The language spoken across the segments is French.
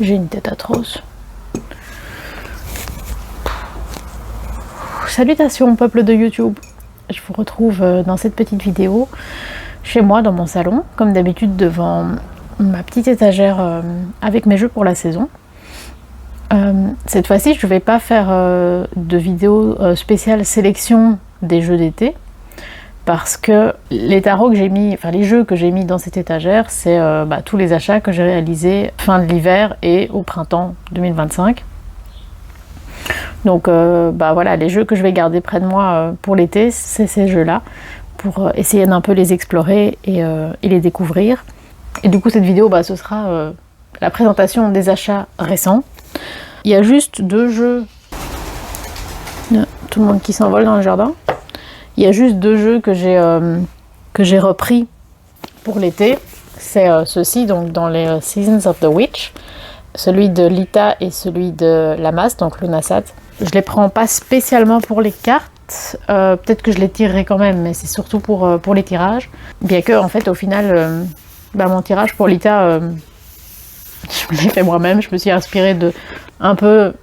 J'ai une tête atroce. Salutations peuple de YouTube. Je vous retrouve dans cette petite vidéo chez moi dans mon salon, comme d'habitude devant ma petite étagère avec mes jeux pour la saison. Cette fois-ci, je ne vais pas faire de vidéo spéciale sélection des jeux d'été, parce que les tarots que j'ai mis, enfin les jeux que j'ai mis dans cette étagère, c'est tous les achats que j'ai réalisés fin de l'hiver et au printemps 2025. Donc voilà, les jeux que je vais garder près de moi pour l'été, c'est ces jeux-là, pour essayer d'un peu les explorer et les découvrir. Et du coup, cette vidéo, ce sera la présentation des achats récents. Il y a juste deux jeux. Tout le monde qui s'envole dans le jardin. Il y a juste deux jeux que j'ai repris pour l'été. C'est ceux-ci, donc dans les Seasons of the Witch. Celui de Lita et celui de Lamas, donc Lunasat. Je les prends pas spécialement pour les cartes. Peut-être que je les tirerai quand même, mais c'est surtout pour les tirages. Bien que, en fait, au final, mon tirage pour Lita, je l'ai fait moi-même. Je me suis inspirée un peu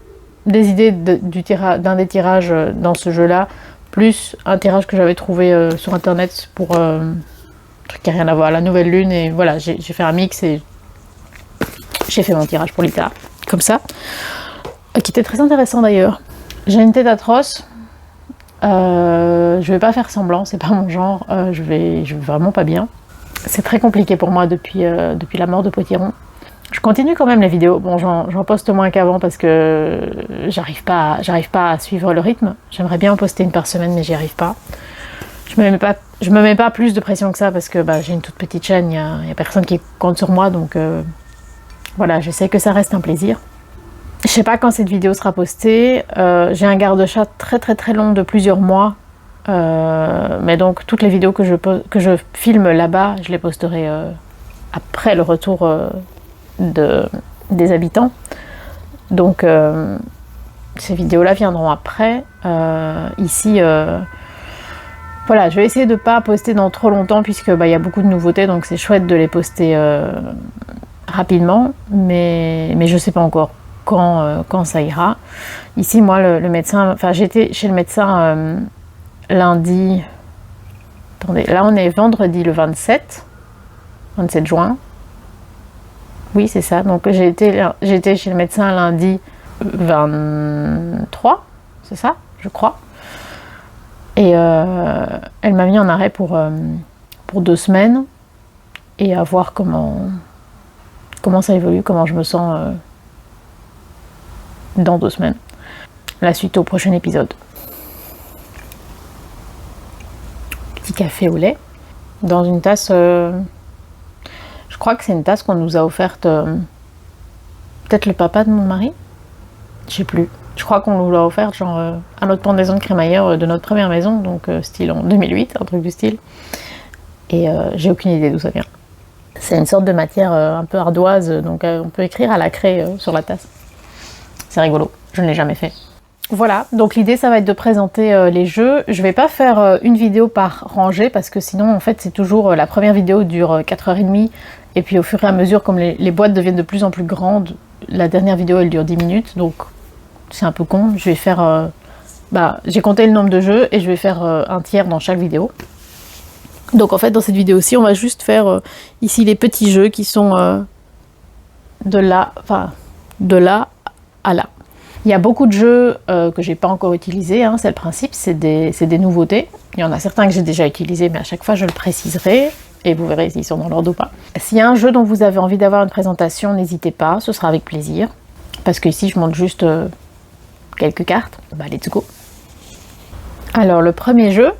des idées d'un des tirages dans ce jeu-là, plus un tirage que j'avais trouvé sur internet pour un truc qui n'a rien à voir, la nouvelle lune. Et voilà, j'ai fait un mix et j'ai fait mon tirage pour Lita, comme ça. Qui était très intéressant d'ailleurs. J'ai une tête atroce. Je vais pas faire semblant, c'est pas mon genre. Je vais vraiment pas bien. C'est très compliqué pour moi depuis la mort de Potiron. Je continue quand même les vidéos. Bon, j'en poste moins qu'avant parce que j'arrive pas à suivre le rythme. J'aimerais bien en poster une par semaine, mais j'y arrive pas. Je me mets pas plus de pression que ça parce que j'ai une toute petite chaîne. Il y a personne qui compte sur moi, donc voilà, j'essaie que ça reste un plaisir. Je sais pas quand cette vidéo sera postée. J'ai un garde-chat très très très long de plusieurs mois. Mais donc toutes les vidéos que je filme là-bas, je les posterai après le retour des habitants. Donc ces vidéos-là viendront après. Ici, voilà, je vais essayer de ne pas poster dans trop longtemps puisque y a beaucoup de nouveautés, donc c'est chouette de les poster rapidement, mais je sais pas encore quand ça ira. Ici, moi, le médecin, j'étais chez le médecin lundi. Attendez, là on est vendredi le 27 juin. Oui, c'est ça. Donc j'ai été chez le médecin lundi 23, c'est ça, je crois. Et elle m'a mis en arrêt pour 2 semaines et à voir comment ça évolue, comment je me sens dans 2 semaines. La suite au prochain épisode. Petit café au lait dans une tasse. Je crois que c'est une tasse qu'on nous a offerte. Peut-être le papa de mon mari. Je sais plus. Je crois qu'on nous l'a offerte à notre pendaison de crémaillère de notre première maison, donc style en 2008, un truc du style. Et j'ai aucune idée d'où ça vient. C'est une sorte de matière un peu ardoise, donc on peut écrire à la craie sur la tasse. C'est rigolo, je ne l'ai jamais fait. Voilà, donc l'idée ça va être de présenter les jeux. Je vais pas faire une vidéo par rangée parce que sinon en fait c'est toujours la première vidéo dure 4h30 et puis au fur et à mesure comme les boîtes deviennent de plus en plus grandes, la dernière vidéo elle dure 10 minutes donc c'est un peu con. Je vais faire, j'ai compté le nombre de jeux et je vais faire un tiers dans chaque vidéo. Donc en fait dans cette vidéo-ci on va juste faire ici les petits jeux qui sont de là à là. Il y a beaucoup de jeux que j'ai pas encore utilisés, c'est le principe, c'est des nouveautés. Il y en a certains que j'ai déjà utilisés, mais à chaque fois je le préciserai, et vous verrez s'ils sont dans l'ordre ou pas. S'il y a un jeu dont vous avez envie d'avoir une présentation, n'hésitez pas, ce sera avec plaisir. Parce que ici je montre juste quelques cartes. Let's go. Alors le premier jeu,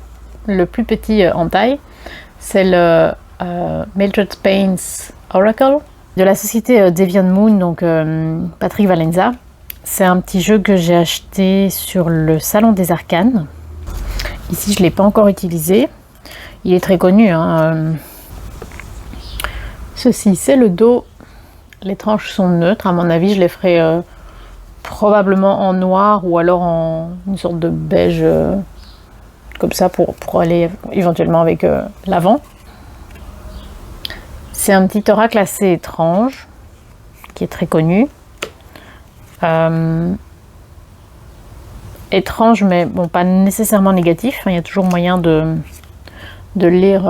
le plus petit en taille, c'est le Mildred Payne's Oracle, de la société Deviant Moon, donc Patrick Valenza. C'est un petit jeu que j'ai acheté sur le Salon des Arcanes. Ici, je ne l'ai pas encore utilisé. Il est très connu. Ceci, c'est le dos. Les tranches sont neutres. À mon avis, je les ferai probablement en noir ou alors en une sorte de beige, comme ça, pour aller éventuellement avec l'avant. C'est un petit oracle assez étrange, qui est très connu. Étrange, mais bon, pas nécessairement négatif. Il y a toujours moyen de le lire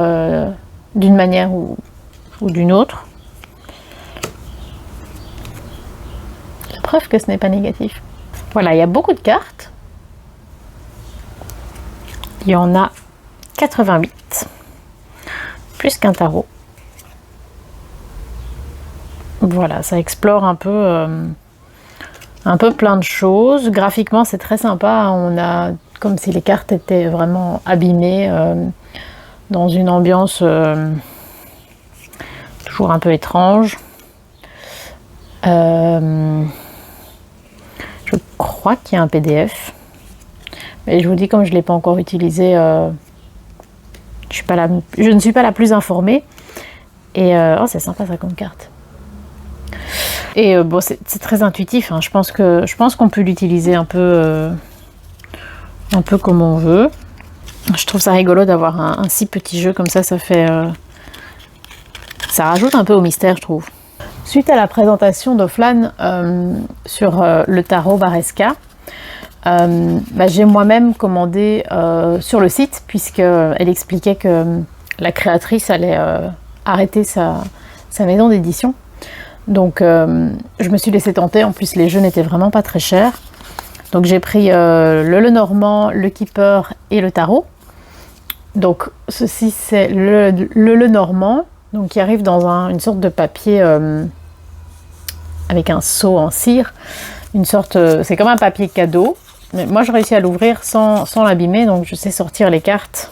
d'une manière ou d'une autre. La preuve que ce n'est pas négatif. Voilà, il y a beaucoup de cartes. Il y en a 88. Plus qu'un tarot. Voilà, ça explore un peu plein de choses. Graphiquement, c'est très sympa. On a comme si les cartes étaient vraiment abîmées dans une ambiance toujours un peu étrange. Je crois qu'il y a un PDF. Mais je vous dis, comme je ne l'ai pas encore utilisé, je ne suis pas la plus informée. Et oh, c'est sympa ça comme carte. Et bon, c'est très intuitif. Hein. Je pense qu'on peut l'utiliser un peu comme on veut. Je trouve ça rigolo d'avoir un si petit jeu comme ça. Ça fait, ça rajoute un peu au mystère, je trouve. Suite à la présentation d'Oflan sur le tarot Varesca, j'ai moi-même commandé sur le site, puisqu'elle expliquait que la créatrice allait arrêter sa maison d'édition. Donc je me suis laissée tenter. En plus, les jeux n'étaient vraiment pas très chers. Donc j'ai pris le Lenormand, le Keeper et le tarot. Donc ceci, c'est le Lenormand, donc qui arrive dans une sorte de papier avec un seau en cire. C'est comme un papier cadeau. Mais moi, je réussis à l'ouvrir sans l'abîmer, donc je sais sortir les cartes.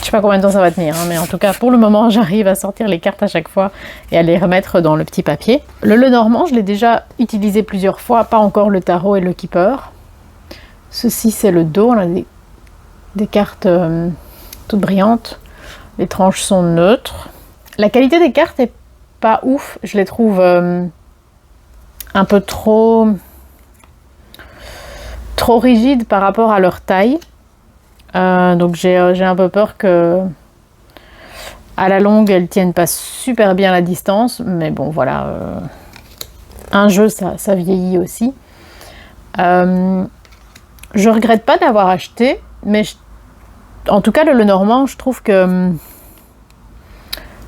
Je sais pas combien de temps ça va tenir, hein, mais en tout cas, pour le moment, j'arrive à sortir les cartes à chaque fois et à les remettre dans le petit papier. Le Lenormand, je l'ai déjà utilisé plusieurs fois, pas encore le tarot et le Keeper. Ceci, c'est le dos. On a des cartes toutes brillantes. Les tranches sont neutres. La qualité des cartes est pas ouf. Je les trouve un peu trop rigides par rapport à leur taille. Donc j'ai un peu peur que à la longue elles tiennent pas super bien la distance, mais bon voilà, un jeu ça vieillit aussi. Je regrette pas d'avoir acheté, mais en tout cas le Lenormand, je trouve que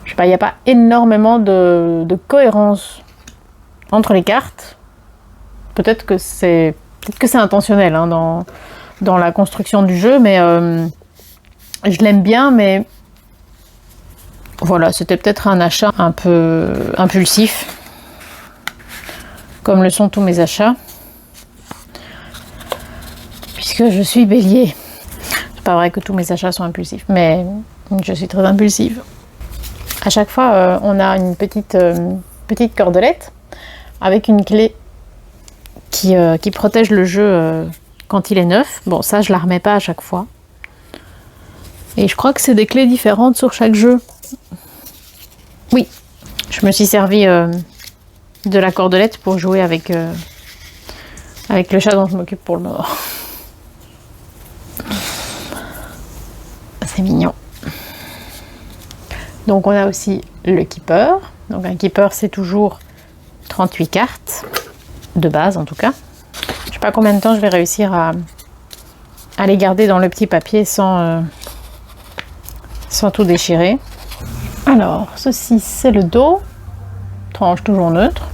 je sais pas, il n'y a pas énormément de cohérence entre les cartes. Peut-être que c'est intentionnel hein, dans la construction du jeu, mais je l'aime bien, mais voilà, c'était peut-être un achat un peu impulsif, comme le sont tous mes achats, puisque je suis bélier. C'est pas vrai que tous mes achats sont impulsifs, mais je suis très impulsive. À chaque fois, on a une petite cordelette avec une clé qui protège le jeu quand il est neuf. Bon, ça, je la remets pas à chaque fois. Et je crois que c'est des clés différentes sur chaque jeu. Oui, je me suis servi de la cordelette pour jouer avec le chat dont je m'occupe pour le moment. C'est mignon. Donc on a aussi le Keeper. Donc un Keeper, c'est toujours 38 cartes, de base en tout cas. Je sais pas combien de temps je vais réussir à les garder dans le petit papier sans tout déchirer. Alors, ceci c'est le dos, tranche toujours neutre.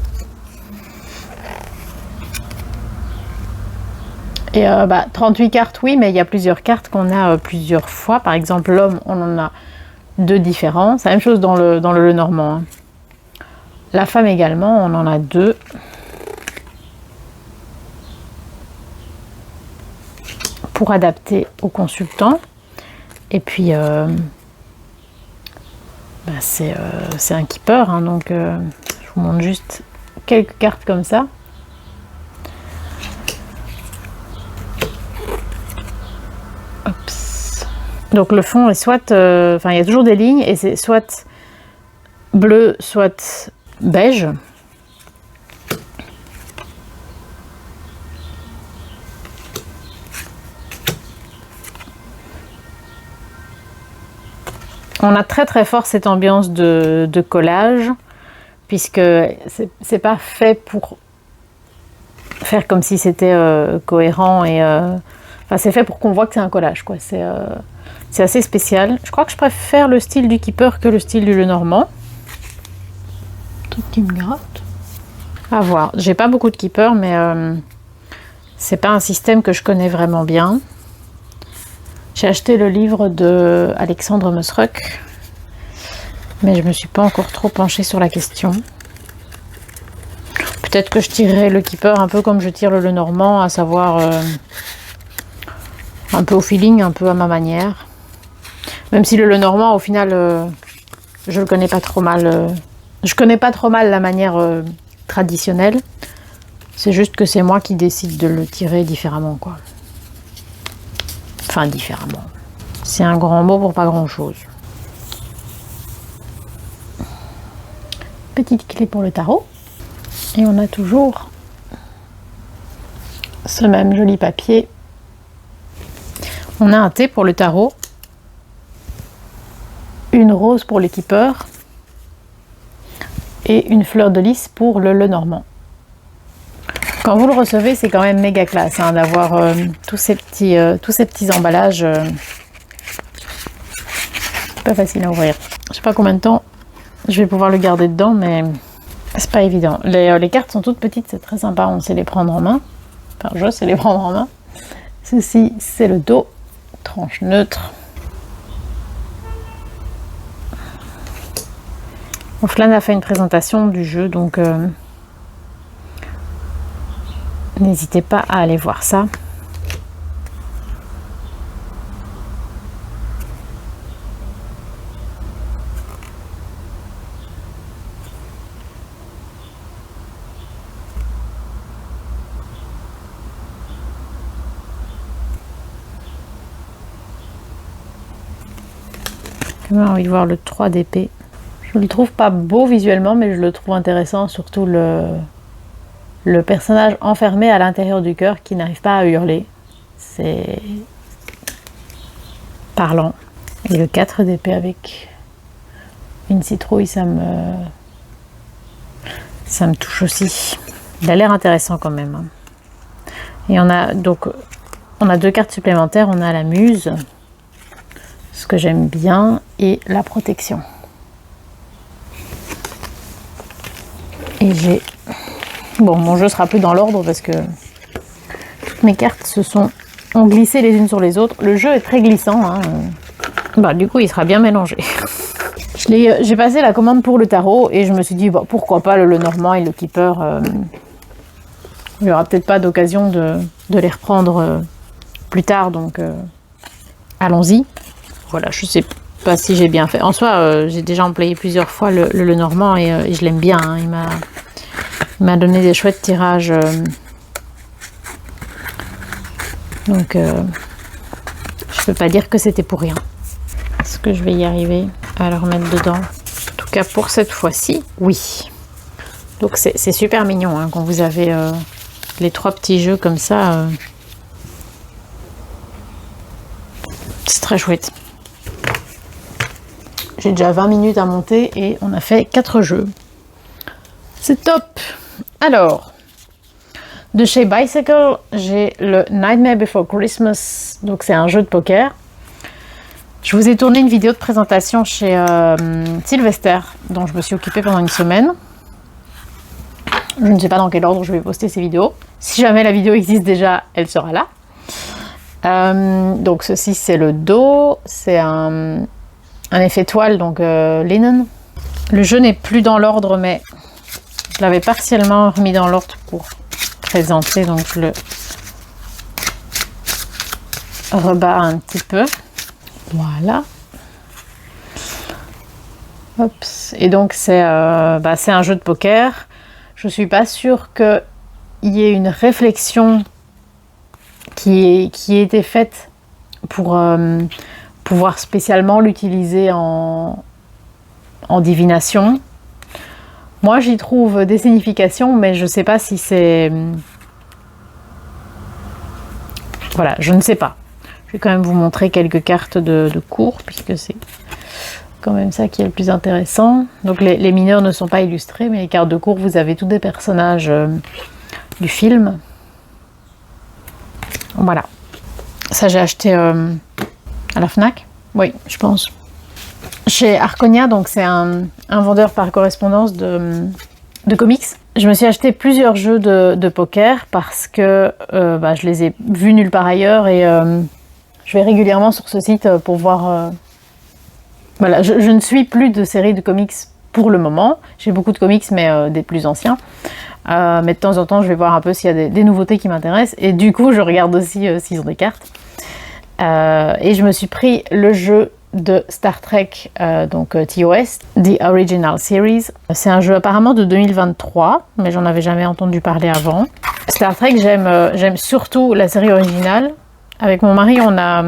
Et 38 cartes, oui, mais il y a plusieurs cartes qu'on a plusieurs fois. Par exemple, l'homme, on en a 2 différents. C'est la même chose dans le Lenormand. Hein. La femme également, on en a 2. Pour adapter au consultant. Et puis, c'est un Keeper. Hein, donc, je vous montre juste quelques cartes comme ça. Donc le fond est soit, il y a toujours des lignes et c'est soit bleu, soit beige. On a très très fort cette ambiance de collage, puisque c'est pas fait pour faire comme si c'était cohérent et enfin c'est fait pour qu'on voit que c'est un collage quoi. C'est assez spécial. Je crois que je préfère le style du Keeper que le style du Lenormand. Tout qui me gratte. À voir. J'ai pas beaucoup de Keeper, mais c'est pas un système que je connais vraiment bien. J'ai acheté le livre de Alexandre Mosruck, mais je me suis pas encore trop penchée sur la question. Peut-être que je tirerai le Keeper un peu comme je tire le Lenormand, à savoir un peu au feeling, un peu à ma manière. Même si le Lenormand, au final, je le connais pas trop mal. Je connais pas trop mal la manière traditionnelle. C'est juste que c'est moi qui décide de le tirer différemment, quoi. Enfin, différemment. C'est un grand mot pour pas grand-chose. Petite clé pour le tarot. Et on a toujours ce même joli papier. On a un thé pour le tarot. Une rose pour les Keepers. Et une fleur de lys pour le Lenormand. Quand vous le recevez, c'est quand même méga classe hein, d'avoir tous ces petits emballages. Pas facile à ouvrir. Je sais pas combien de temps je vais pouvoir le garder dedans, mais c'est pas évident. Les cartes sont toutes petites, c'est très sympa, on sait les prendre en main. Enfin, je sais les prendre en main. Ceci, c'est le dos, tranche neutre. Flan a fait une présentation du jeu, donc n'hésitez pas à aller voir ça. J'ai envie de voir le 3 d'épée. Je le trouve pas beau visuellement, mais je le trouve intéressant, surtout le personnage enfermé à l'intérieur du cœur qui n'arrive pas à hurler. C'est parlant. Et le 4 d'épée avec une citrouille, ça me touche aussi. Il a l'air intéressant quand même. Et on a 2 cartes supplémentaires. On a la muse, ce que j'aime bien, et la protection. Et j'ai... Bon, mon jeu sera plus dans l'ordre parce que toutes mes cartes ont glissé les unes sur les autres. Le jeu est très glissant. Hein. Bah, du coup, il sera bien mélangé. J'ai passé la commande pour le tarot et je me suis dit, bah, pourquoi pas le Lenormand et le Keeper. Il n'y aura peut-être pas d'occasion de les reprendre plus tard, donc allons-y. Voilà, je sais pas si j'ai bien fait. En soi, j'ai déjà employé plusieurs fois le Lenormand et je l'aime bien. Hein. Il m'a donné des chouettes tirages. Donc, je peux pas dire que c'était pour rien. Est-ce que je vais y arriver à le remettre dedans? En tout cas, pour cette fois-ci, oui. Donc, c'est super mignon hein, quand vous avez les 3 petits jeux comme ça. C'est très chouette. J'ai déjà 20 minutes à monter et on a fait 4 jeux. C'est top! Alors, de chez Bicycle, j'ai le Nightmare Before Christmas. Donc, c'est un jeu de poker. Je vous ai tourné une vidéo de présentation chez Sylvester, dont je me suis occupée pendant une semaine. Je ne sais pas dans quel ordre je vais poster ces vidéos. Si jamais la vidéo existe déjà, elle sera là. Donc, ceci, c'est le dos. C'est un effet toile, donc linen. Le jeu n'est plus dans l'ordre, mais je l'avais partiellement remis dans l'ordre pour présenter, donc je le rebats un petit peu. Voilà. Hop. Et donc c'est un jeu de poker. Je suis pas sûre qu'il y ait une réflexion qui ait été faite pour pouvoir spécialement l'utiliser en divination. Moi, j'y trouve des significations, mais je sais pas si c'est... Voilà, je ne sais pas. Je vais quand même vous montrer quelques cartes de cours, puisque c'est quand même ça qui est le plus intéressant. Donc les mineurs ne sont pas illustrés, mais les cartes de cours, vous avez tous des personnages du film. Voilà. Ça, j'ai acheté à la Fnac. Oui, je pense. Chez Arconia, donc c'est un vendeur par correspondance de comics. Je me suis acheté plusieurs jeux de poker parce que je les ai vus nulle part ailleurs et je vais régulièrement sur ce site pour voir... Voilà, je ne suis plus de séries de comics pour le moment. J'ai beaucoup de comics, mais des plus anciens. Mais de temps en temps, je vais voir un peu s'il y a des nouveautés qui m'intéressent. Et du coup, je regarde aussi s'ils ont des cartes. Et je me suis pris le jeu de Star Trek, donc TOS, The Original Series. C'est un jeu apparemment de 2023, mais j'en avais jamais entendu parler avant. Star Trek, j'aime surtout la série originale. Avec mon mari, on a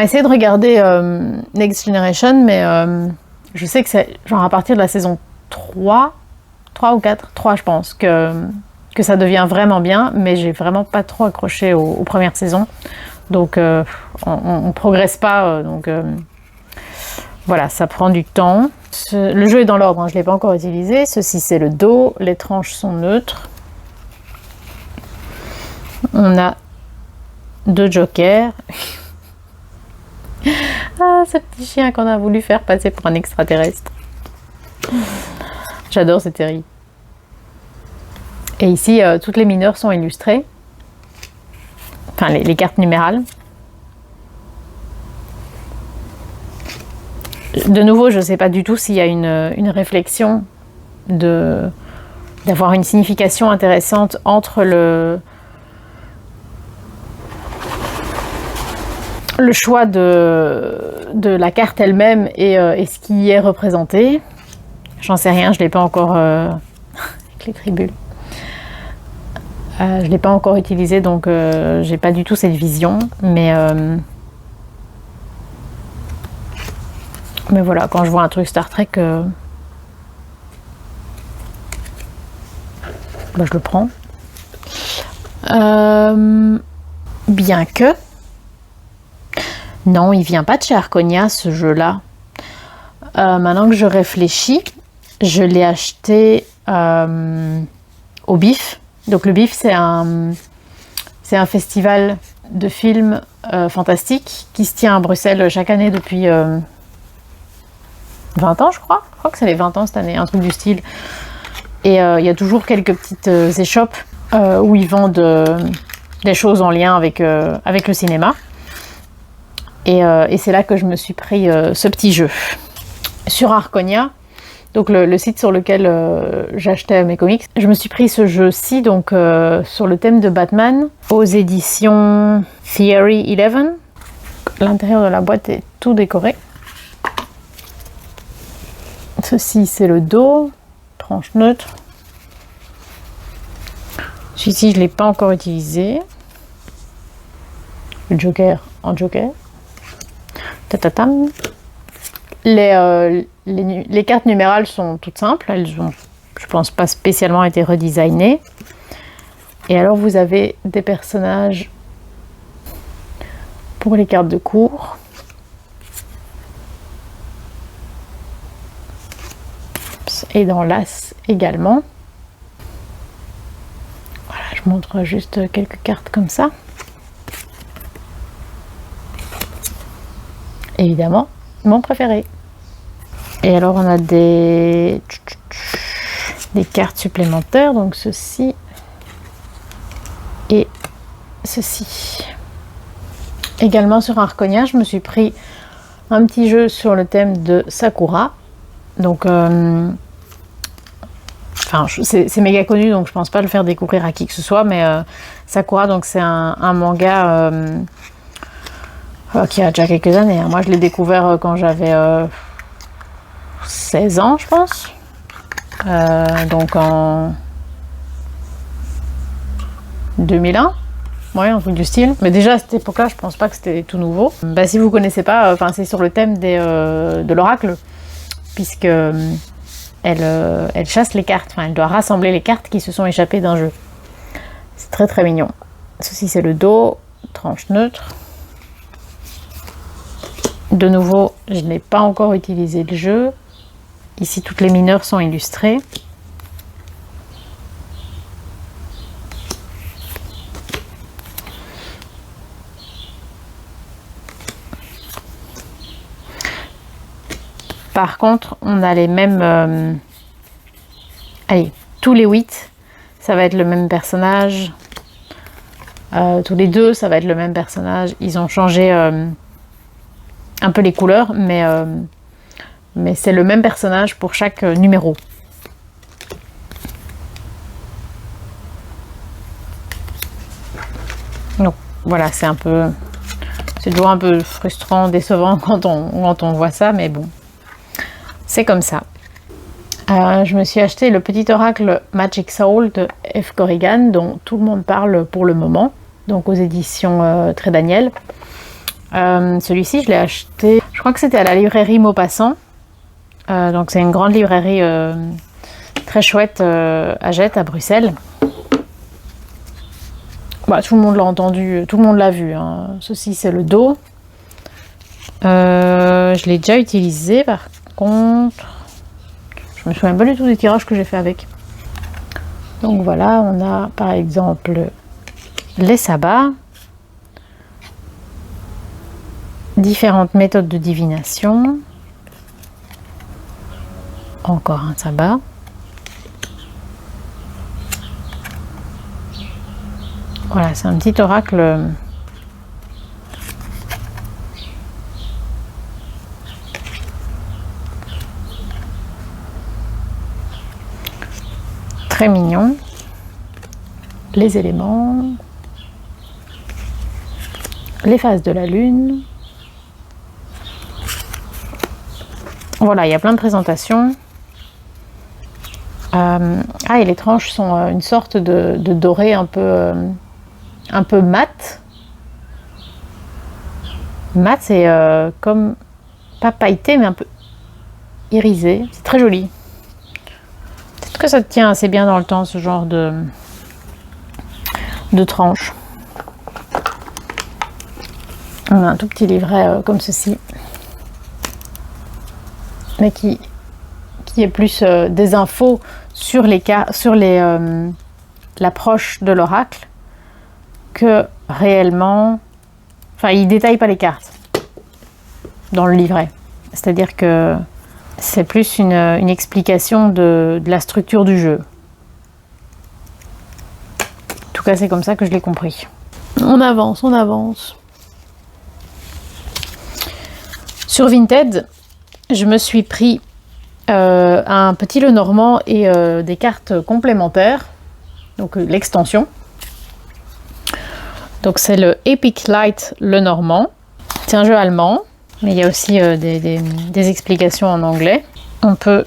essayé de regarder Next Generation, mais je sais que c'est genre à partir de la saison 3 ou 4, 3 je pense, que ça devient vraiment bien, mais j'ai vraiment pas trop accroché aux premières saisons. Donc on progresse pas, voilà, ça prend du temps. Le jeu est dans l'ordre, hein, je ne l'ai pas encore utilisé. Ceci c'est le dos, les tranches sont neutres. On a 2 jokers. Ah, ce petit chien qu'on a voulu faire passer pour un extraterrestre. J'adore cette série. Et ici, toutes les mineurs sont illustrées. Enfin, les cartes numérales. De nouveau, je ne sais pas du tout s'il y a une réflexion d'avoir une signification intéressante entre le choix de la carte elle-même et ce qui y est représenté. J'en sais rien, je ne l'ai pas encore... avec les tribules. Je ne l'ai pas encore utilisé, donc j'ai pas du tout cette vision. Mais voilà, quand je vois un truc Star Trek, je le prends. Bien que... Non, il vient pas de chez Arconia, ce jeu-là. Maintenant que je réfléchis, je l'ai acheté au BIF. Donc le BIF, c'est un festival de films fantastiques qui se tient à Bruxelles chaque année depuis 20 ans, je crois. Je crois que c'est les 20 ans cette année, un truc du style. Et il y a toujours quelques petites échoppes où ils vendent des choses en lien avec le cinéma. Et c'est là que je me suis pris ce petit jeu. Sur Arconia, donc le site sur lequel j'achetais mes comics, je me suis pris ce jeu-ci, donc sur le thème de Batman, aux éditions Theory 11. L'intérieur de la boîte est tout décoré. Ceci, c'est le dos, tranche neutre. Celui-ci, je ne l'ai pas encore utilisé. Le Joker en Joker. Tatatam. Les cartes numérales sont toutes simples. Elles ont, je pense, pas spécialement été redesignées. Et alors, vous avez des personnages pour les cartes de cours. Et dans l'As également. Voilà, je montre juste quelques cartes comme ça. Évidemment, mon préféré. Et alors, on a des cartes supplémentaires. Donc, ceci et ceci. Également sur Arconia, je me suis pris un petit jeu sur le thème de Sakura. Donc, c'est méga connu, donc je pense pas le faire découvrir à qui que ce soit. Mais Sakura, donc c'est un manga qui a déjà quelques années. Moi, je l'ai découvert quand j'avais 16 ans, je pense. Donc en 2001. Ouais, un truc du style. Mais déjà à cette époque-là, je pense pas que c'était tout nouveau. Si vous connaissez pas, c'est sur le thème de l'oracle, puisque elle chasse les cartes. Elle doit rassembler les cartes qui se sont échappées d'un jeu. C'est très très mignon. Ceci c'est le dos, tranche neutre. De nouveau, je n'ai pas encore utilisé le jeu. Ici, toutes les mineurs sont illustrées. Par contre, on a les mêmes... allez, tous les 8, ça va être le même personnage. Tous les 2, ça va être le même personnage. Ils ont changé un peu les couleurs, mais c'est le même personnage pour chaque numéro. Donc voilà, c'est toujours un peu frustrant, décevant quand on voit ça, mais bon, c'est comme ça. Je me suis acheté le petit oracle Magic Soul de F. Corrigan, dont tout le monde parle pour le moment, donc aux éditions Très Daniel. Celui-ci, je l'ai acheté, je crois que c'était à la librairie Maupassant. Donc c'est une grande librairie très chouette à Jette, à Bruxelles. Bah, tout le monde l'a entendu, tout le monde l'a vu, hein. Ceci, c'est le dos. Je l'ai déjà utilisé, par contre. Je me souviens pas du tout des tirages que j'ai fait avec. Donc voilà, on a par exemple les sabbats. Différentes méthodes de divination. Encore un sabbat. Voilà, c'est un petit oracle très mignon. Les éléments, les phases de la lune. Voilà, il y a plein de présentations. Et les tranches sont une sorte de doré un peu mat. Mat, c'est comme, pas pailleté, mais un peu irisé. C'est très joli. Peut-être que ça tient assez bien dans le temps, ce genre de tranches. On a un tout petit livret comme ceci. Mais qui est plus des infos sur l'approche de l'oracle que réellement... Enfin, il ne détaille pas les cartes dans le livret. C'est-à-dire que c'est plus une explication de la structure du jeu. En tout cas, c'est comme ça que je l'ai compris. On avance, on avance. Sur Vinted, je me suis pris un petit Lenormand et des cartes complémentaires, donc l'extension. Donc c'est le Epic Light Lenormand. C'est un jeu allemand, mais il y a aussi des explications en anglais. On peut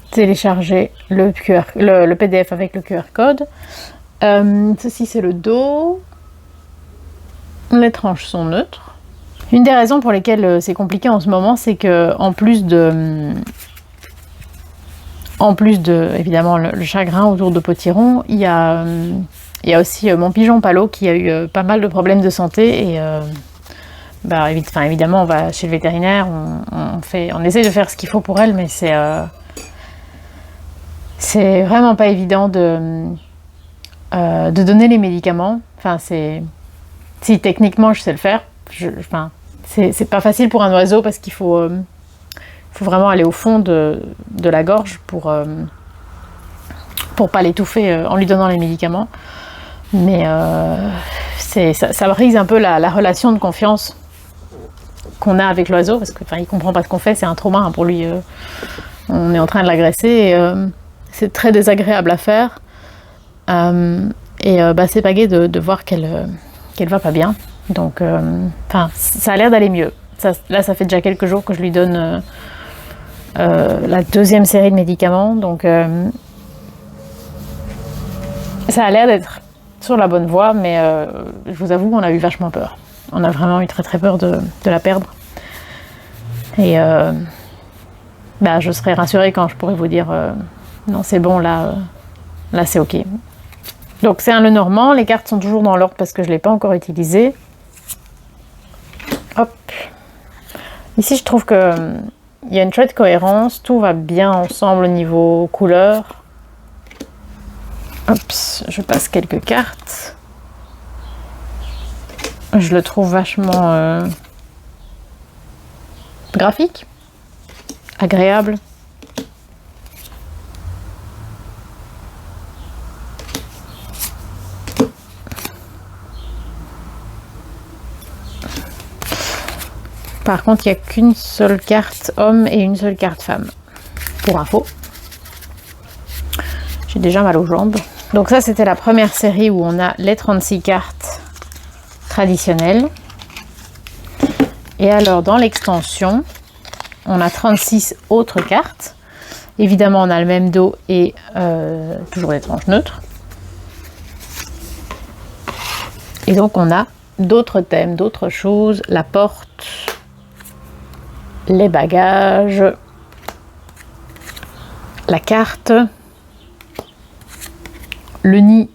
télécharger le PDF avec le QR code. Ceci c'est le dos. Les tranches sont neutres. Une des raisons pour lesquelles c'est compliqué en ce moment, c'est que en plus de évidemment le chagrin autour de Potiron, il y a aussi mon pigeon Palo qui a eu pas mal de problèmes de santé et évidemment on va chez le vétérinaire, on essaie de faire ce qu'il faut pour elle, mais c'est vraiment pas évident de donner les médicaments. Enfin, si techniquement je sais le faire, c'est pas facile pour un oiseau parce qu'il faut vraiment aller au fond de la gorge pour pas l'étouffer en lui donnant les médicaments. Mais ça brise un peu la relation de confiance qu'on a avec l'oiseau, parce que il comprend pas ce qu'on fait, c'est un trauma hein, pour lui. On est en train de l'agresser et c'est très désagréable à faire. C'est pas gai de voir qu'elle va pas bien. Donc, ça a l'air d'aller mieux. Là, ça fait déjà quelques jours que je lui donne la deuxième série de médicaments. Donc, ça a l'air d'être sur la bonne voie, mais je vous avoue, on a eu vachement peur. On a vraiment eu très très peur de la perdre. Et je serai rassurée quand je pourrai vous dire non, c'est bon, là c'est ok. Donc, c'est un Lenormand. Les cartes sont toujours dans l'ordre parce que je ne l'ai pas encore utilisé. Hop. Ici, je trouve que il y a une chouette cohérence. Tout va bien ensemble au niveau couleur. Hop, je passe quelques cartes. Je le trouve vachement graphique, agréable. Par contre, il n'y a qu'une seule carte homme et une seule carte femme. Pour info. J'ai déjà mal aux jambes. Donc ça, c'était la première série où on a les 36 cartes traditionnelles. Et alors, dans l'extension, on a 36 autres cartes. Évidemment, on a le même dos et toujours des tranches neutres. Et donc, on a d'autres thèmes, d'autres choses. La porte, les bagages, la carte, le nid,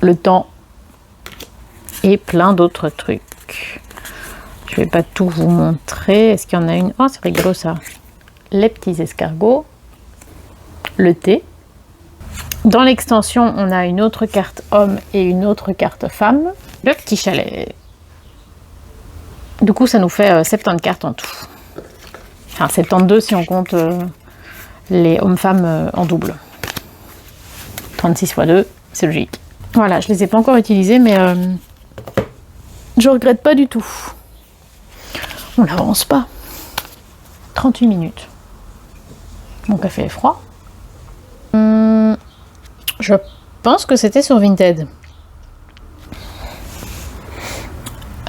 le temps et plein d'autres trucs. Je vais pas tout vous montrer. Est-ce qu'il y en a une? Oh, c'est rigolo ça. Les petits escargots, le thé. Dans l'extension, on a une autre carte homme et une autre carte femme. Le petit chalet. Du coup, ça nous fait 70 cartes en tout. Enfin, 72 si on compte les hommes-femmes en double. 36 x 2, c'est logique. Voilà, je les ai pas encore utilisés, mais je regrette pas du tout. On n'avance pas. 38 minutes. Mon café est froid. Je pense que c'était sur Vinted.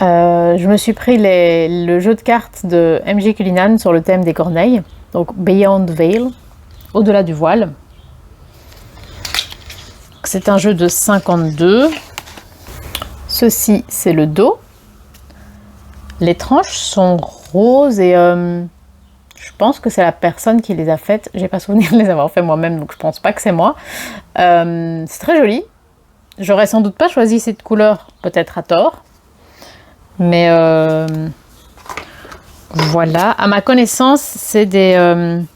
Je me suis pris le jeu de cartes de MJ Cullinan sur le thème des corneilles. Donc Beyond Veil, au-delà du voile. C'est un jeu de 52. Ceci, c'est le dos. Les tranches sont roses et je pense que c'est la personne qui les a faites. J'ai pas souvenir de les avoir fait moi-même, donc je pense pas que c'est moi. C'est très joli. J'aurais sans doute pas choisi cette couleur, peut-être à tort. Mais voilà. À ma connaissance, c'est des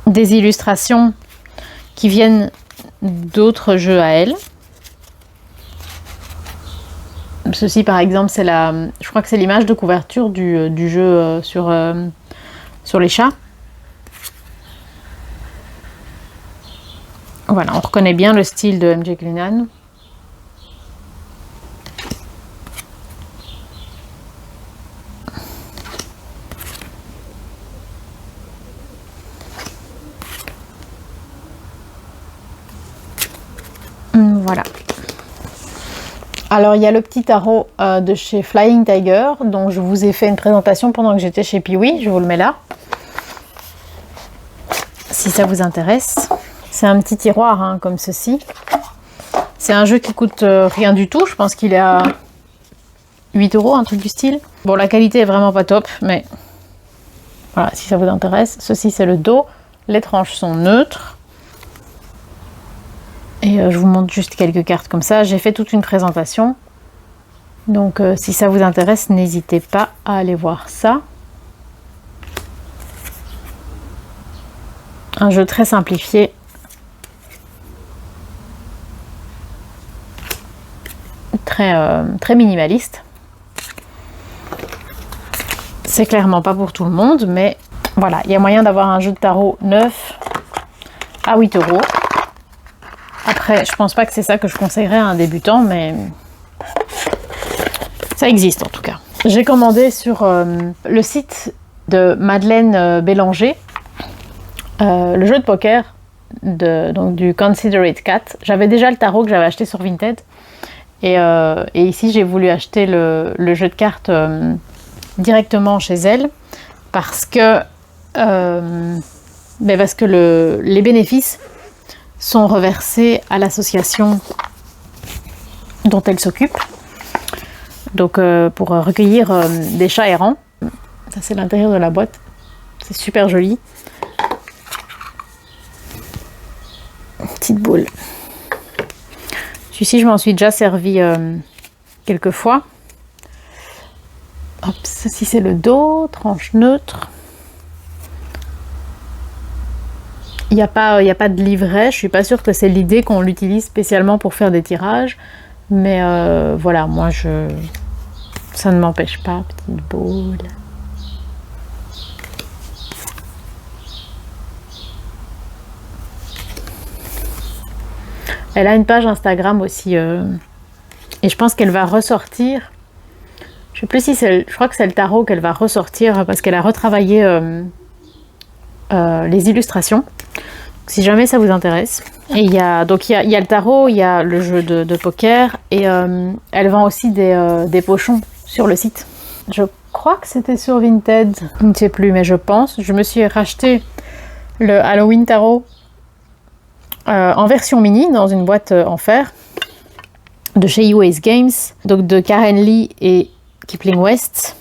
illustrations qui viennent d'autres jeux à elle. Ceci par exemple, c'est je crois que c'est l'image de couverture du jeu sur les chats. Voilà, on reconnaît bien le style de MJ Cullinan. Voilà. Alors, il y a le petit tarot de chez Flying Tiger, dont je vous ai fait une présentation pendant que j'étais chez Piwi. Je vous le mets là, si ça vous intéresse. C'est un petit tiroir, hein, comme ceci. C'est un jeu qui coûte rien du tout. Je pense qu'il est à 8 €, un truc du style. Bon, la qualité est vraiment pas top, mais voilà, si ça vous intéresse. Ceci, c'est le dos. Les tranches sont neutres. Et je vous montre juste quelques cartes comme ça. J'ai fait toute une présentation. Donc si ça vous intéresse, n'hésitez pas à aller voir ça. Un jeu très simplifié. Très minimaliste. C'est clairement pas pour tout le monde, mais voilà, il y a moyen d'avoir un jeu de tarot neuf à 8 €. Après, je pense pas que c'est ça que je conseillerais à un débutant, mais ça existe en tout cas. J'ai commandé sur le site de Madeleine Bélanger le jeu de poker donc du Considerate Cat. J'avais déjà le tarot que j'avais acheté sur Vinted. Et ici, j'ai voulu acheter le jeu de cartes directement chez elle parce que les bénéfices sont reversés à l'association dont elle s'occupe. Donc pour recueillir des chats errants. Ça, c'est l'intérieur de la boîte. C'est super joli. Petite boule. Celui-ci, je m'en suis déjà servi quelques fois. Hop, ceci c'est le dos, tranche neutre. Il n'y a pas de livret, je suis pas sûre que c'est l'idée qu'on l'utilise spécialement pour faire des tirages. Mais voilà, moi ça ne m'empêche pas, petite boule. Elle a une page Instagram aussi, et je pense qu'elle va ressortir. Je sais plus si je crois que c'est le tarot qu'elle va ressortir parce qu'elle a retravaillé les illustrations. Si jamais ça vous intéresse. Et il y a le tarot, il y a le jeu de poker et elle vend aussi des pochons sur le site. Je crois que c'était sur Vinted, je ne sais plus, mais je pense. Je me suis racheté le Halloween Tarot en version mini dans une boîte en fer de chez US Games, donc de Karen Lee et Kipling West.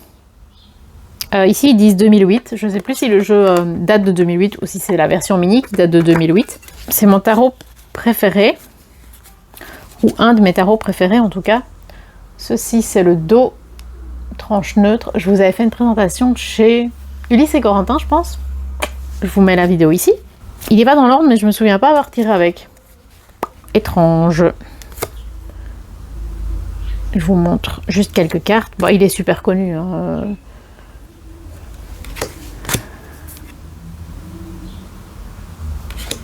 Ici ils disent 2008, je ne sais plus si le jeu date de 2008 ou si c'est la version mini qui date de 2008. C'est mon tarot préféré, ou un de mes tarots préférés en tout cas. Ceci c'est le dos, tranche neutre. Je vous avais fait une présentation chez Ulysse et Corentin je pense. Je vous mets la vidéo ici. Il n'est pas dans l'ordre mais je me souviens pas avoir tiré avec. Étrange. Je vous montre juste quelques cartes. Bon, il est super connu. Hein.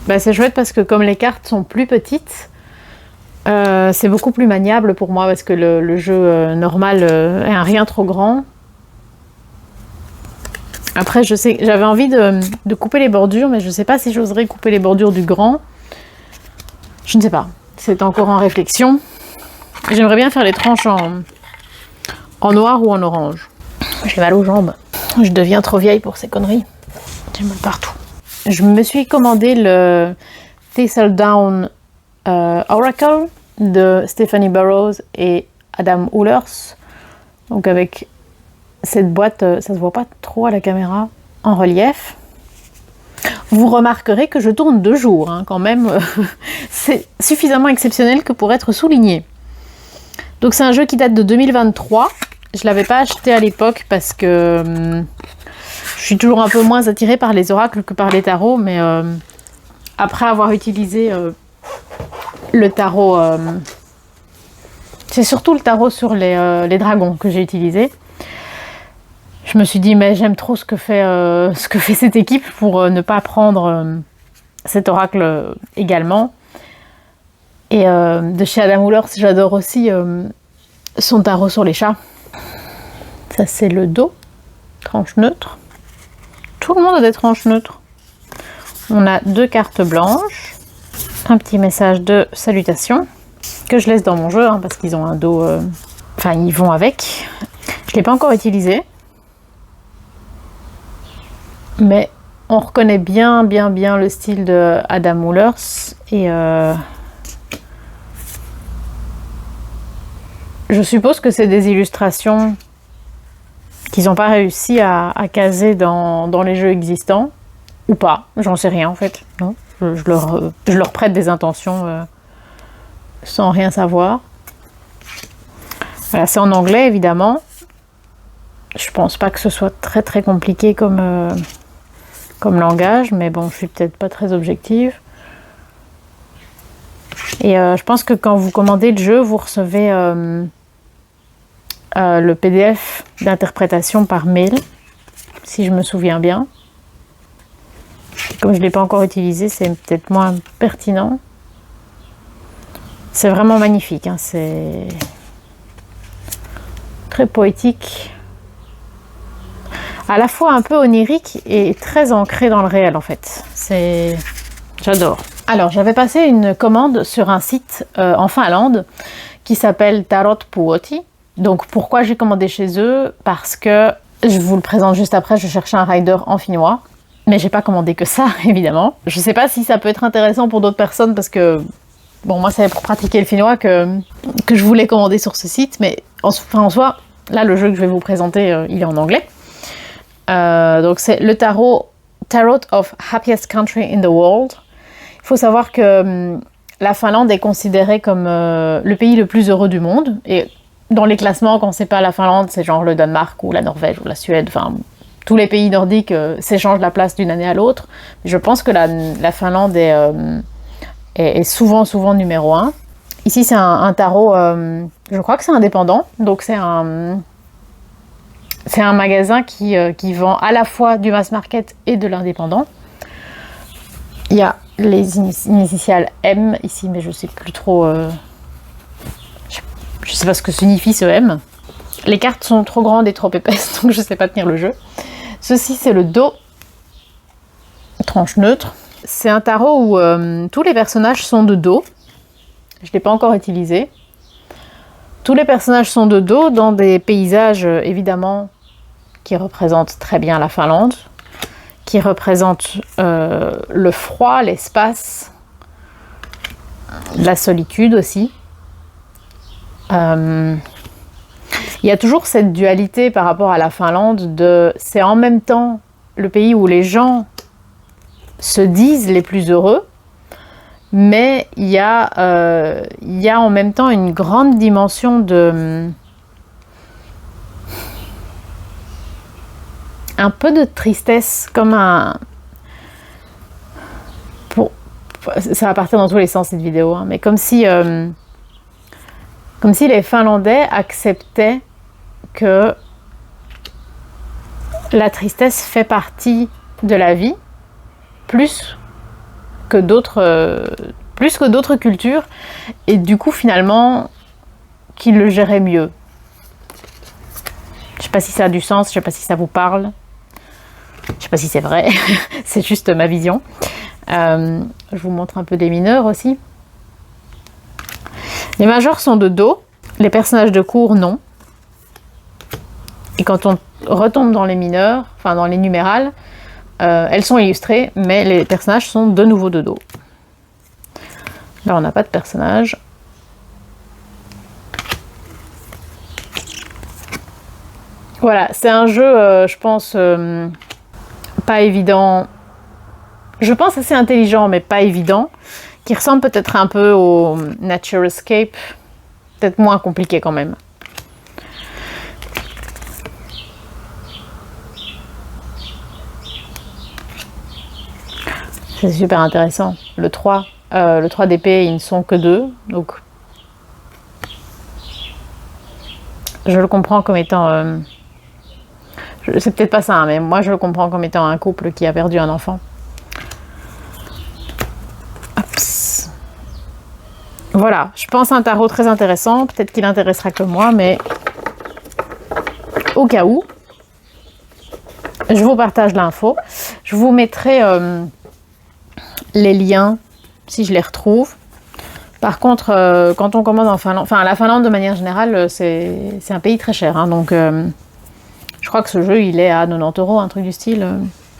Bah, c'est chouette parce que comme les cartes sont plus petites, c'est beaucoup plus maniable pour moi parce que le jeu normal est un rien trop grand. Après, je sais, j'avais envie de couper les bordures, mais je ne sais pas si j'oserais couper les bordures du grand. Je ne sais pas. C'est encore en réflexion. J'aimerais bien faire les tranches en noir ou en orange. J'ai mal aux jambes. Je deviens trop vieille pour ces conneries. J'ai mal partout. Je me suis commandé le Thistledown Oracle de Stephanie Burrows et Adam Uhlers. Donc avec cette boîte, ça se voit pas trop à la caméra, en relief. Vous remarquerez que je tourne 2 jours, hein, quand même. C'est suffisamment exceptionnel que pour être souligné. Donc c'est un jeu qui date de 2023. Je l'avais pas acheté à l'époque parce que je suis toujours un peu moins attirée par les oracles que par les tarots, mais après avoir utilisé le tarot, c'est surtout le tarot sur les dragons que j'ai utilisé. Je me suis dit mais j'aime trop ce que fait cette équipe pour ne pas prendre cet oracle également. Et de chez Adam Uhlers, j'adore aussi son tarot sur les chats. Ça c'est le dos, tranche neutre. Tout le monde a des tranches neutres. On a 2 cartes blanches, un petit message de salutation que je laisse dans mon jeu hein, parce qu'ils ont un dos, enfin ils vont avec. Je ne l'ai pas encore utilisé, mais on reconnaît bien le style de Adam Uhlers et je suppose que c'est des illustrations qu'ils n'ont pas réussi à caser dans les jeux existants, ou pas, j'en sais rien en fait. Non, je leur prête des intentions sans rien savoir. Voilà, c'est en anglais évidemment. Je pense pas que ce soit très compliqué comme langage, mais bon, je suis peut-être pas très objective. Et je pense que quand vous commandez le jeu, vous recevez le PDF d'interprétation par mail, si je me souviens bien. Comme je ne l'ai pas encore utilisé, c'est peut-être moins pertinent. C'est vraiment magnifique, hein, c'est très poétique. À la fois un peu onirique et très ancré dans le réel en fait. J'adore. Alors j'avais passé une commande sur un site en Finlande qui s'appelle Tarot Puoti. Donc pourquoi j'ai commandé chez eux? Parce que, je vous le présente juste après, je cherchais un rider en finnois. Mais j'ai pas commandé que ça, évidemment. Je sais pas si ça peut être intéressant pour d'autres personnes parce que, bon, moi c'est pour pratiquer le finnois que je voulais commander sur ce site. Mais en soi, là le jeu que je vais vous présenter, il est en anglais. Donc c'est le Tarot of Happiest Country in the World. Il faut savoir que la Finlande est considérée comme le pays le plus heureux du monde. Et dans les classements, quand c'est pas la Finlande, c'est genre le Danemark ou la Norvège ou la Suède, enfin tous les pays nordiques s'échangent la place d'une année à l'autre. Je pense que la Finlande est souvent numéro 1. Ici c'est un tarot, je crois que c'est indépendant, donc c'est un magasin qui vend à la fois du mass market et de l'indépendant. Il y a les initiales M ici, mais je sais plus trop. Je sais pas ce que signifie ce M. Les cartes sont trop grandes et trop épaisses, donc je sais pas tenir le jeu. Ceci, c'est le dos. Tranche neutre. C'est un tarot où tous les personnages sont de dos. Je ne l'ai pas encore utilisé. Tous les personnages sont de dos dans des paysages, évidemment, qui représentent très bien la Finlande, qui représentent le froid, l'espace, la solitude aussi. Il y a toujours cette dualité par rapport à la Finlande c'est en même temps le pays où les gens se disent les plus heureux, mais il y a en même temps une grande dimension un peu de tristesse, comme ça va partir dans tous les sens cette vidéo, hein, mais comme si les Finlandais acceptaient que la tristesse fait partie de la vie, plus que d'autres cultures, et du coup finalement qu'ils le géraient mieux. Je sais pas si ça a du sens, je sais pas si ça vous parle, je sais pas si c'est vrai, c'est juste ma vision. Je vous montre un peu des mineurs aussi. Les majeurs sont de dos, les personnages de cour non. Et quand on retombe dans les mineurs, enfin dans les numérales, elles sont illustrées, mais les personnages sont de nouveau de dos. Là, on n'a pas de personnage. Voilà, c'est un jeu, je pense, pas évident. Je pense assez intelligent, mais pas évident. Qui ressemble peut-être un peu au Nature Escape. Peut-être moins compliqué quand même. C'est super intéressant. Le 3 d'épée, ils ne sont que 2. Donc, je le comprends comme étant... c'est peut-être pas ça, hein, mais moi je le comprends comme étant un couple qui a perdu un enfant. Ops. Voilà, je pense un tarot très intéressant. Peut-être qu'il intéressera que moi, mais au cas où, je vous partage l'info. Je vous mettrai les liens si je les retrouve. Par contre, quand on commande en Finlande, enfin la Finlande de manière générale, c'est un pays très cher, hein, donc je crois que ce jeu il est à 90 €, un truc du style.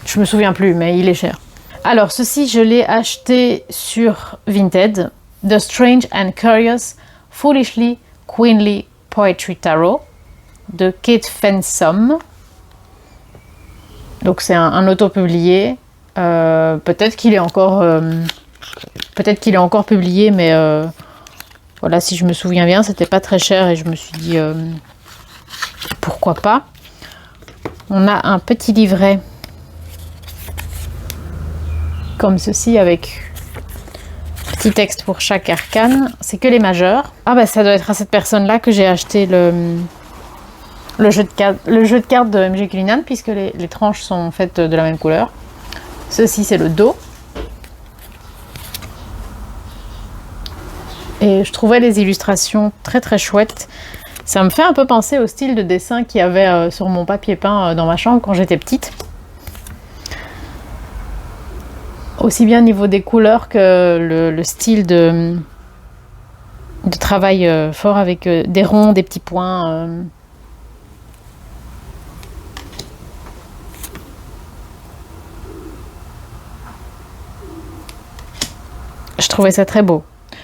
Je me souviens plus, mais il est cher. Alors ceci, je l'ai acheté sur Vinted. The Strange and Curious Foolishly Queenly Poetry Tarot de Kate Fensom. Donc c'est un auto-publié. Peut-être qu'il est encore publié, mais voilà, si je me souviens bien, c'était pas très cher et je me suis dit pourquoi pas. On a un petit livret comme ceci avec petit texte pour chaque arcane. C'est que les majeurs. Ah bah ça doit être à cette personne-là que j'ai acheté le jeu de cartes de MJ Cullinan, puisque les tranches sont faites de la même couleur. Ceci c'est le dos. Et je trouvais les illustrations très très chouettes. Ça me fait un peu penser au style de dessin qu'il y avait sur mon papier peint dans ma chambre quand j'étais petite. Aussi bien au niveau des couleurs que le style de travail fort avec des ronds, des petits points. Je trouvais ça très beau.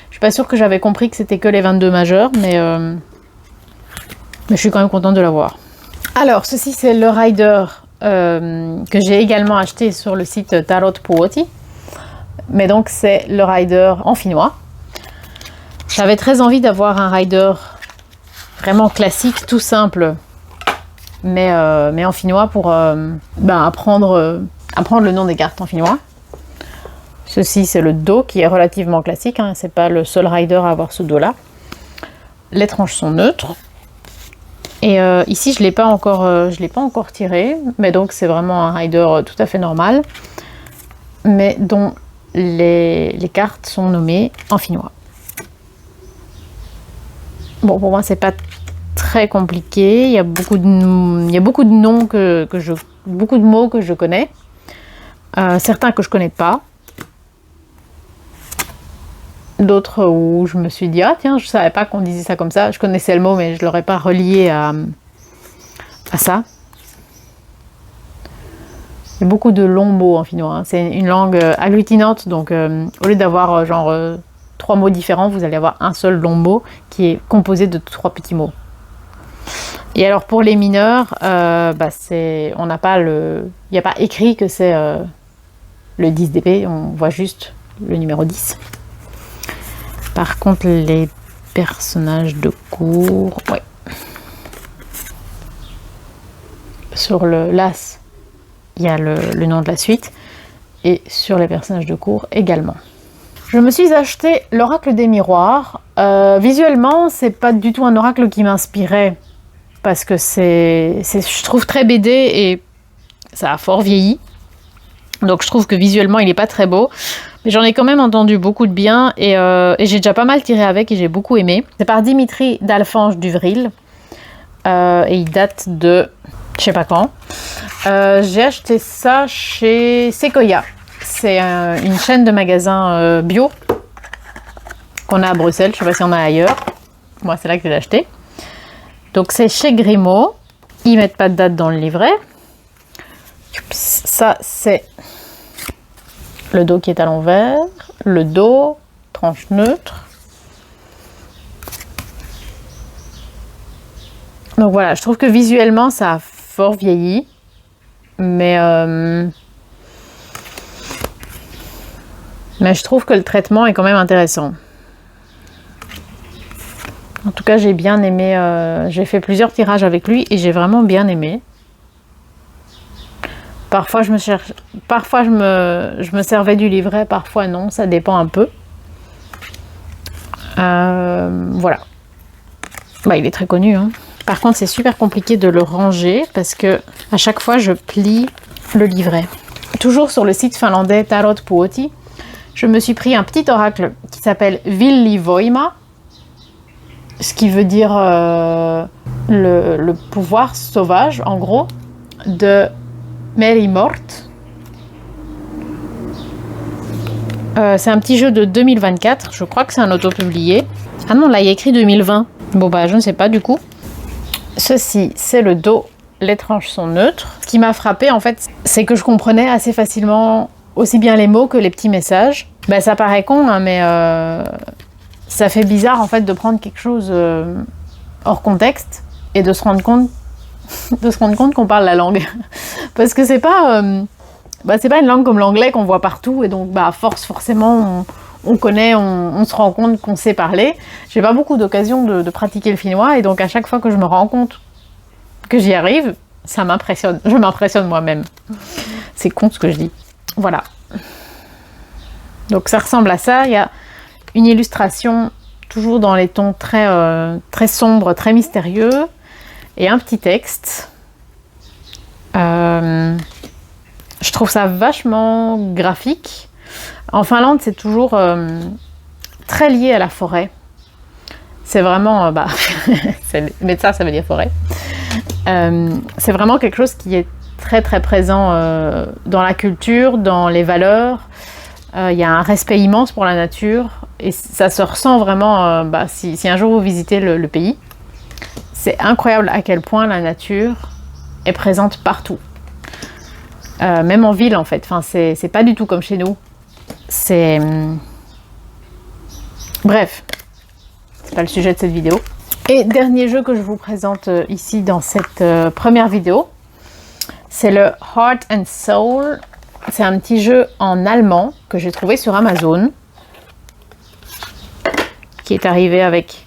Je suis pas sûre que j'avais compris que c'était que les 22 majeurs, mais je suis quand même contente de l'avoir. Alors, ceci c'est le rider que j'ai également acheté sur le site Tarot Puoti. Mais donc c'est le rider en finnois. J'avais très envie d'avoir un rider vraiment classique, tout simple, mais en finnois pour apprendre le nom des cartes en finnois. Ceci, c'est le dos qui est relativement classique, hein, c'est pas le seul rider à avoir ce dos-là. Les tranches sont neutres. Et ici, je l'ai pas encore tiré, mais donc c'est vraiment un rider tout à fait normal, mais dont les cartes sont nommées en finnois. Bon, pour moi, c'est pas très compliqué. Il y a beaucoup de noms beaucoup de mots que je connais, certains que je connais pas. D'autres où je me suis dit, ah tiens, je savais pas qu'on disait ça comme ça. Je connaissais le mot, mais je l'aurais pas relié à ça. Il y a beaucoup de longs mots en finnois. Hein. C'est une langue agglutinante, donc au lieu d'avoir 3 mots différents, vous allez avoir un seul long mot qui est composé de 3 petits mots. Et alors pour les mineurs, il n'y a pas écrit que c'est le 10 d'épée, on voit juste le numéro 10. Par contre, les personnages de cour, ouais. Sur le l'as, il y a le nom de la suite, et sur les personnages de cour également. Je me suis acheté l'oracle des miroirs. Visuellement, c'est pas du tout un oracle qui m'inspirait, parce que je trouve très BD et ça a fort vieilli. Donc je trouve que visuellement, il n'est pas très beau. Mais j'en ai quand même entendu beaucoup de bien et j'ai déjà pas mal tiré avec et j'ai beaucoup aimé. C'est par Dimitri d'Alfange d'Uvril et il date de je sais pas quand. J'ai acheté ça chez Sequoia. C'est une chaîne de magasins bio qu'on a à Bruxelles. Je sais pas si on a ailleurs. Moi, c'est là que je l'ai acheté. Donc c'est chez Grimaud. Ils mettent pas de date dans le livret. Ça, c'est le dos qui est à l'envers, le dos, tranche neutre. Donc voilà, je trouve que visuellement, ça a fort vieilli. Mais je trouve que le traitement est quand même intéressant. En tout cas, j'ai bien aimé. J'ai fait plusieurs tirages avec lui et j'ai vraiment bien aimé. Parfois, je me servais du livret, parfois non, ça dépend un peu. Voilà. Il est très connu. Hein. Par contre, c'est super compliqué de le ranger parce que à chaque fois, je plie le livret. Toujours sur le site finlandais Tarot Puoti, je me suis pris un petit oracle qui s'appelle Villi Voima, ce qui veut dire le pouvoir sauvage, en gros, de Mary Mort. C'est un petit jeu de 2024. Je crois que c'est un auto-publié. Ah non, là, il y a écrit 2020. Bon, je ne sais pas du coup. Ceci, c'est le dos. Les tranches sont neutres. Ce qui m'a frappé, en fait, c'est que je comprenais assez facilement aussi bien les mots que les petits messages. Ça paraît con, hein, mais ça fait bizarre, en fait, de prendre quelque chose hors contexte et de se rendre compte qu'on parle la langue. Parce que c'est pas une langue comme l'anglais qu'on voit partout et donc à force forcément on connaît, on se rend compte qu'on sait parler. J'ai pas beaucoup d'occasions de pratiquer le finnois et donc à chaque fois que je me rends compte que j'y arrive, ça m'impressionne. Je m'impressionne moi-même. C'est con ce que je dis. Voilà. Donc ça ressemble à ça. Il y a une illustration toujours dans les tons très, très sombres, très mystérieux. Et un petit texte. Je trouve ça vachement graphique. En Finlande, c'est toujours très lié à la forêt. C'est vraiment... mais ça veut dire forêt. C'est vraiment quelque chose qui est très très présent dans la culture, dans les valeurs. Il y a un respect immense pour la nature. Et ça se ressent vraiment si un jour vous visitez le pays. C'est incroyable à quel point la nature est présente partout. Même en ville, en fait. Enfin, c'est pas du tout comme chez nous. C'est... Bref. C'est pas le sujet de cette vidéo. Et dernier jeu que je vous présente ici dans cette première vidéo, c'est le Heart and Soul. C'est un petit jeu en allemand que j'ai trouvé sur Amazon, qui est arrivé avec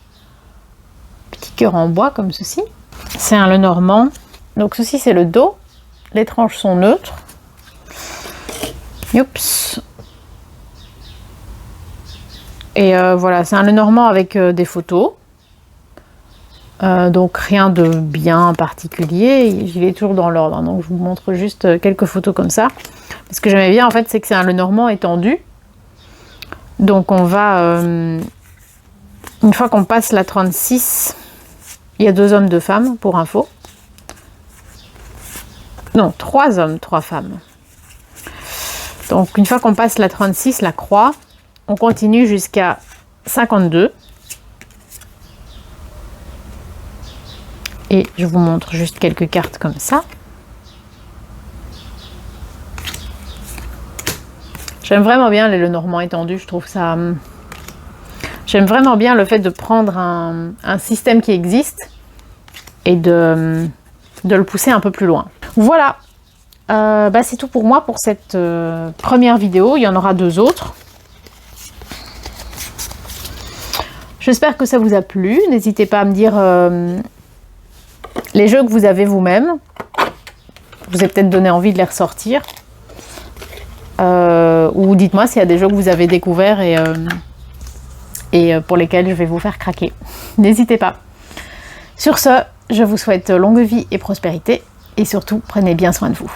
piqûre en bois comme ceci. C'est un Lenormand. Donc ceci c'est le dos. Les tranches sont neutres. Oups. Et voilà, c'est un Lenormand avec des photos. Donc rien de bien particulier. Il est toujours dans l'ordre. Donc je vous montre juste quelques photos comme ça. Ce que j'aimais bien en fait, c'est que c'est un Lenormand étendu. Donc on va... une fois qu'on passe la 36, il y a 2 hommes, 2 femmes, pour info. Non, 3 hommes, 3 femmes. Donc une fois qu'on passe la 36, la croix, on continue jusqu'à 52. Et je vous montre juste quelques cartes comme ça. J'aime vraiment bien les Lenormand étendus, je trouve ça... J'aime vraiment bien le fait de prendre un système qui existe et de le pousser un peu plus loin. Voilà, c'est tout pour moi pour cette première vidéo. Il y en aura 2 autres. J'espère que ça vous a plu. N'hésitez pas à me dire les jeux que vous avez vous-même. Vous avez peut-être donné envie de les ressortir. Ou dites-moi s'il y a des jeux que vous avez découverts et pour lesquels je vais vous faire craquer. N'hésitez pas. Sur ce, je vous souhaite longue vie et prospérité et surtout, prenez bien soin de vous.